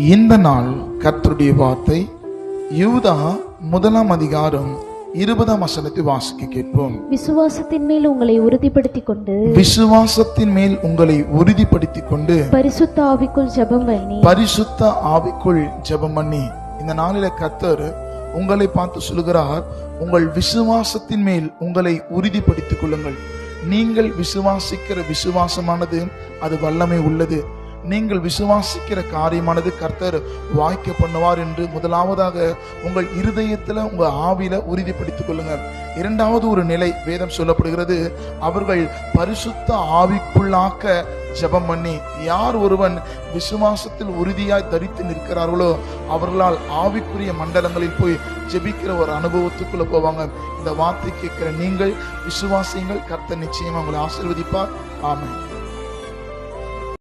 இந்த நாள் கர்த்தருடைய வார்த்தை யூதா 1 அதிகாரம் 20 வசனத்தை வாசிக்க கேட்போம். விசுவாசத்தின் மேல் உங்களை உறுதிப்படுத்திக் கொண்டு விசுவாசத்தின் மேல் உங்களை உறுதிப்படுத்திக் கொண்டு பரிசுத்த ஆவிக்குள் ஜெபம் பண்ணி பரிசுத்த ஆவிக்குள் ஜெபம் பண்ணி. இந்த நாளில கர்த்தர் உங்களை பார்த்து சொல்லுகிறார், உங்கள் விசுவாசத்தின் மேல் உங்களை உறுதிப்படுத்திக் கொள்ளுங்கள். நீங்கள் விசுவாசிக்கிற விசுவாசமானது அது வல்லமை உள்ளது. நீங்கள் விசுவாசிக்கிற காரியமானது கர்த்தர் வாய்க்க பண்ணுவார் என்று முதலாவதாக உங்கள் இருதயத்துல உங்க ஆவியில உறுதிப்படுத்திக் கொள்ளுங்கள். இரண்டாவது ஒரு நிலை வேதம் சொல்லப்படுகிறது, அவர்கள் பரிசுத்த ஆவிக்குள்ளாக்க ஜெபம் பண்ணி. யார் ஒருவன் விசுவாசத்தில் உறுதியாய் தரித்து நிற்கிறார்களோ அவர்களால் ஆவிக்குரிய மண்டலங்களில் போய் ஜெபிக்கிற ஒரு அனுபவத்துக்குள்ள போவாங்க. இந்த வார்த்தை கேட்கிற நீங்கள் விசுவாசியுங்கள், கர்த்தர் நிச்சயமா உங்களை ஆசீர்வதிப்பார். ஆமென்.